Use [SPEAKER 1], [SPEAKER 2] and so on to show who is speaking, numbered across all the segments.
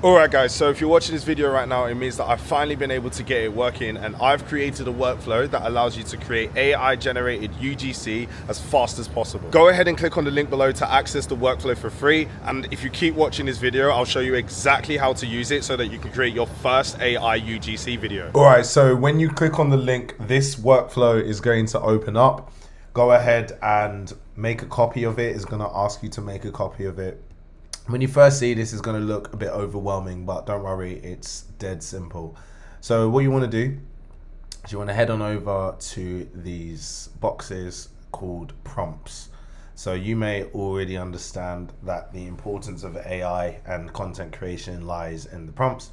[SPEAKER 1] Alright guys, so if you're watching this video right now, it means that I've finally been able to get it working, and I've created a workflow that allows you to create AI generated UGC as fast as possible. Go ahead and click on the link below to access the workflow for free, and if you keep watching this video, I'll show you exactly how to use it so that you can create your first AI UGC video. Alright, so when you click on the link, this workflow is going to open up. Go ahead and make a copy of it. It's going to ask you to make a copy of it. When you first see this, is going to look a bit overwhelming, but don't worry, it's dead simple. So what you want to do is you want to head on over to these boxes called prompts. So you may already understand that the importance of AI and content creation lies in the prompts,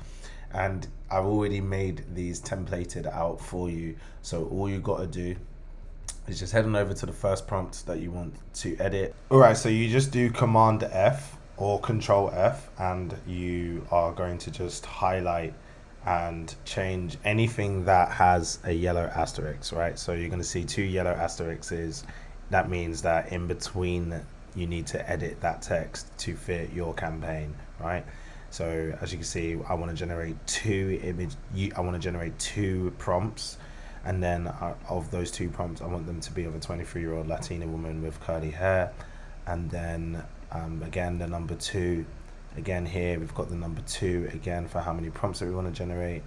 [SPEAKER 1] and I've already made these templated out for you. So all you got to do is just head on over to the first prompt that you want to edit. All right, so you just do Command F or Control F, and you are going to just highlight and change anything that has a yellow asterisk, right? So you're going to see two yellow asterisks. That means that in between you need to edit that text to fit your campaign, right? So as you can see, I want to generate two prompts, and then of those two prompts, I want them to be of a 23-year-old Latina woman with curly hair. And then again, the number 2, again here we've got the number 2 again for how many prompts that we want to generate,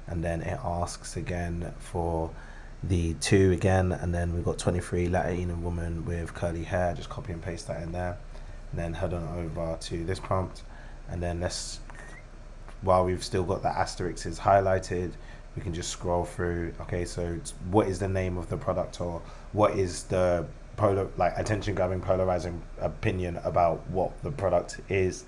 [SPEAKER 1] and then it asks again for the 2 again, and then we've got 23 Latina woman with curly hair. Just copy and paste that in there, and then head on over to this prompt, and then while we've still got the asterisks is highlighted, we can just scroll through. Okay, so what is the name of the product, or what is the attention-grabbing, polarizing opinion about what the product is?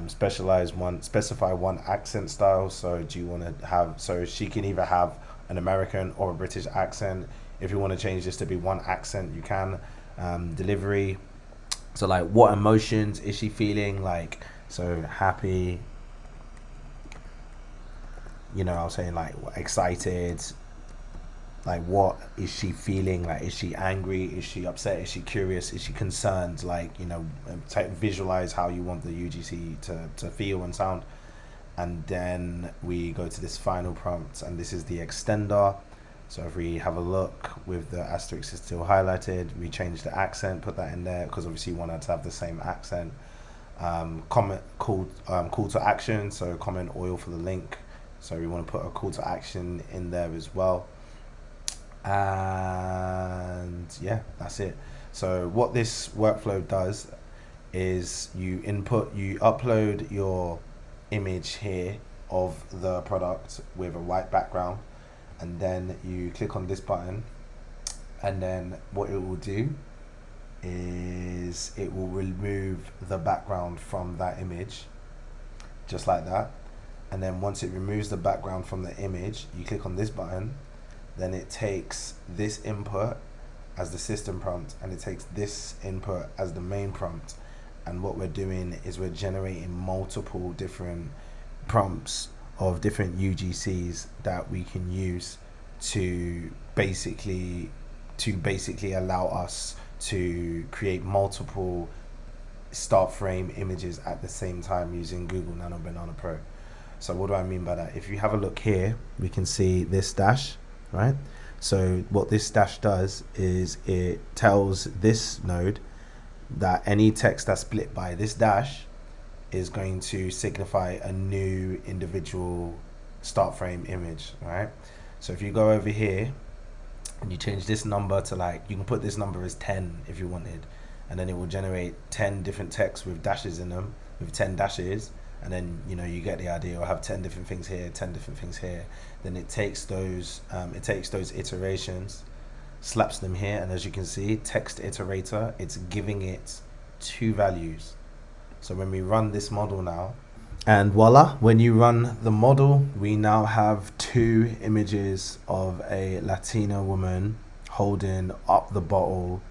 [SPEAKER 1] Specify one accent style. So do you want to have, so she can either have an American or a British accent. If you want to change this to be one accent, you can. Delivery, so like what emotions is she feeling, like, so happy, you know, I was saying like excited, like what is she feeling, like is she angry, is she upset, is she curious, is she concerned, like, you know, visualize how you want the UGC to feel and sound. And then we go to this final prompt, and this is the extender. So if we have a look with the asterisk is still highlighted, we change the accent, put that in there because obviously you want her to have the same accent. Call to action, so comment oil for the link, so we want to put a call to action in there as well. And yeah, that's it. So what this workflow does is you upload your image here of the product with a white background, and then you click on this button, and then what it will do is it will remove the background from that image, just like that. And then once it removes the background from the image, you click on this button, then it takes this input as the system prompt, and it takes this input as the main prompt. And what we're doing is we're generating multiple different prompts of different UGCs that we can use to basically allow us to create multiple start frame images at the same time using Google Nano Banana Pro. So what do I mean by that? If you have a look here, we can see this dash, right? So what this dash does is it tells this node that any text that's split by this dash is going to signify a new individual start frame image, right? So if you go over here and you change this number to, like, you can put this number as 10 if you wanted, and then it will generate 10 different texts with dashes in them, with 10 dashes. And then, you know, you get the idea. I'll have 10 different things here, 10 different things here. Then it takes those iterations, slaps them here, and as you can see, text iterator, it's giving it 2 values. So when we run this model now, and voila, when you run the model, we now have 2 images of a Latina woman holding up the bottle,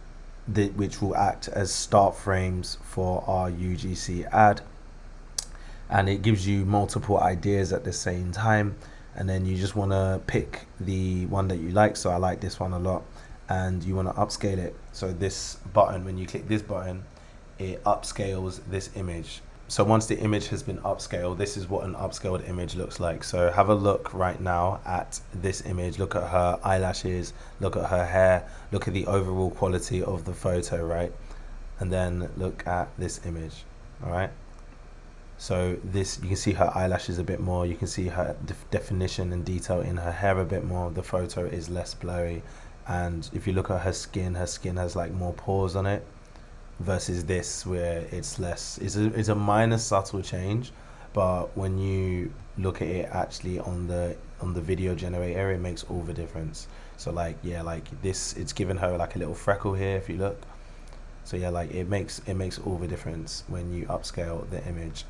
[SPEAKER 1] which will act as start frames for our UGC ad. And it gives you multiple ideas at the same time, and then you just want to pick the one that you like. So I like this one a lot, and you want to upscale it. So this button, when you click this button, it upscales this image. So once the image has been upscaled, this is what an upscaled image looks like. So have a look right now at this image. Look at her eyelashes, look at her hair, look at the overall quality of the photo, right? And then look at this image, all right? So this, you can see her eyelashes a bit more. You can see her definition and detail in her hair a bit more. The photo is less blurry. And if you look at her skin has like more pores on it, versus this where it's less. It's a minor subtle change, but when you look at it actually on the video generator, it makes all the difference. So like, yeah, like this, it's given her like a little freckle here if you look. So yeah, like it makes all the difference when you upscale the image.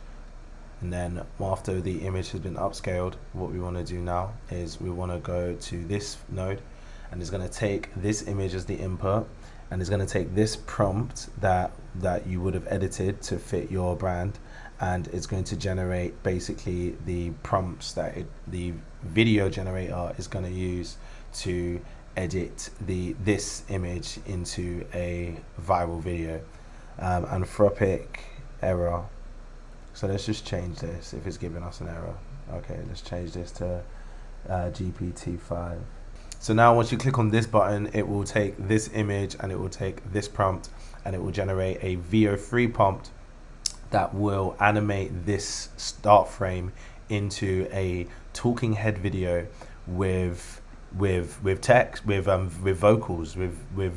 [SPEAKER 1] And then after the image has been upscaled, what we want to do now is we want to go to this node, and it's going to take this image as the input, and it's going to take this prompt that you would have edited to fit your brand, and it's going to generate basically the prompts that the video generator is going to use to edit this image into a viral video. Anthropic error. So let's just change this if it's giving us an error. Okay, let's change this to GPT-5. So now once you click on this button, it will take this image and it will take this prompt and it will generate a Veo 3 prompt that will animate this start frame into a talking head video with text, with vocals, with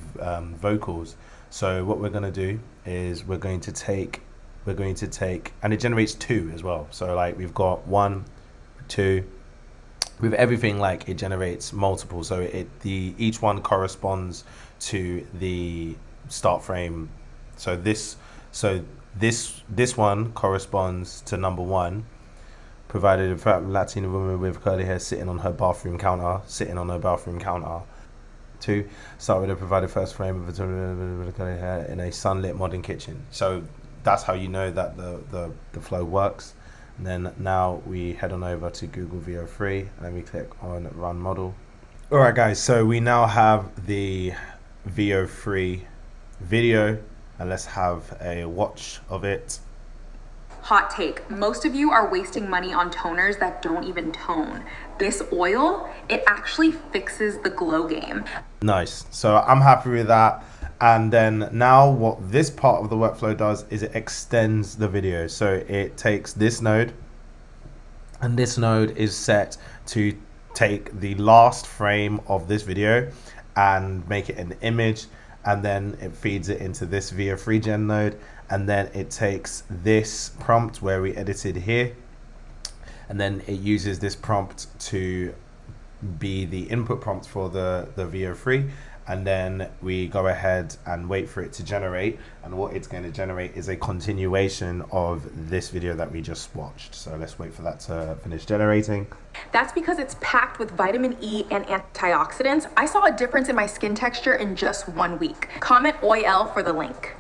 [SPEAKER 1] vocals. So what we're going to do is we're going to take, and it generates 2 as well. So like we've got 1, 2. With everything, like it generates multiple, so each one corresponds to the start frame. So this one corresponds to number 1, provided a Latina woman with curly hair sitting on her bathroom counter. 2, start with a provided first frame of a curly hair in a sunlit modern kitchen. So that's how you know that the flow works. And then now we head on over to Google Veo 3 and then we click on Run Model. All right, guys, so we now have the Veo 3 video, and let's have a watch of it.
[SPEAKER 2] Hot take, most of you are wasting money on toners that don't even tone. This oil, it actually fixes the glow game.
[SPEAKER 1] Nice, so I'm happy with that. And then now what this part of the workflow does is it extends the video. So it takes this node, and this node is set to take the last frame of this video and make it an image, and then it feeds it into this Veo 3 gen node, and then it takes this prompt where we edited here, and then it uses this prompt to be the input prompt for the Veo 3. And then we go ahead and wait for it to generate, and what it's going to generate is a continuation of this video that we just watched. So let's wait for that to finish generating.
[SPEAKER 2] That's because it's packed with vitamin E and antioxidants. I saw a difference in my skin texture in just 1 week. Comment OIL for the link.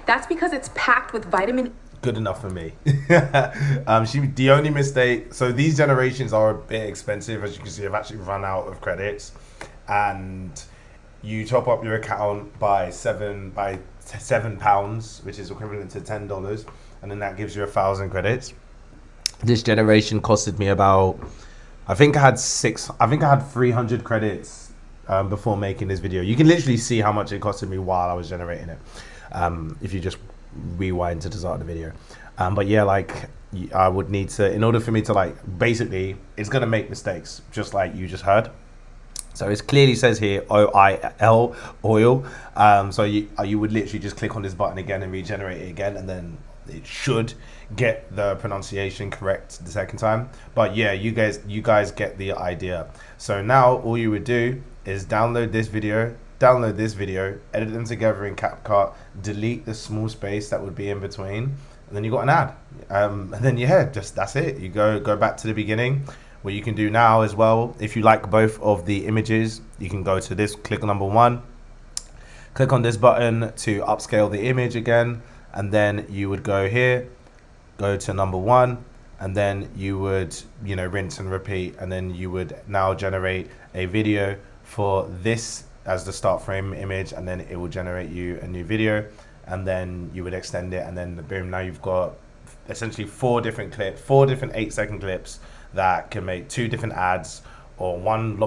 [SPEAKER 2] That's because it's packed with vitamin.
[SPEAKER 1] Good enough for me. The only mistake, so these generations are a bit expensive. As you can see, I've actually run out of credits, and you top up your account by £7, which is equivalent to $10, and then that gives you 1,000 credits. This generation costed me about, I think I had 300 credits before making this video. You can literally see how much it costed me while I was generating it, if you just rewind to the start of the video. But yeah, like I would need to, in order for me to like, basically it's gonna make mistakes just like you just heard. So it clearly says here OIL, oil. So you would literally just click on this button again and regenerate it again, and then it should get the pronunciation correct the second time. But yeah, you guys get the idea. So now all you would do is download this video, edit them together in CapCut, delete the small space that would be in between, and then you got an ad. And then yeah, that's it. You go back to the beginning. What you can do now as well, if you like both of the images, you can go to this, click on number 1, click on this button to upscale the image again, and then you would go here, go to number 1, and then you would, rinse and repeat, and then you would now generate a video for this as the start frame image, and then it will generate you a new video, and then you would extend it, and then boom, now you've got essentially 4 different clips, 4 different 8-second clips that can make 2 different ads or one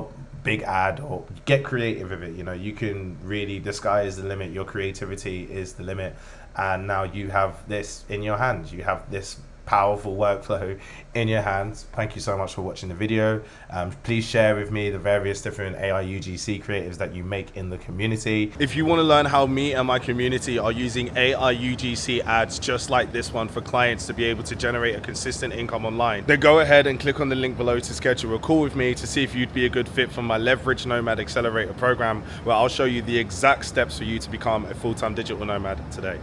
[SPEAKER 1] big ad, or get creative with it. You know, you can really, the sky is the limit, your creativity is the limit, and now you have this in your hands. You have this powerful workflow in your hands. Thank you so much for watching the video. Please share with me the various different AI UGC creatives that you make in the community. If you want to learn how me and my community are using AI UGC ads just like this one for clients to be able to generate a consistent income online, then go ahead and click on the link below to schedule a call with me to see if you'd be a good fit for my Leverage Nomad Accelerator program, where I'll show you the exact steps for you to become a full-time digital nomad today.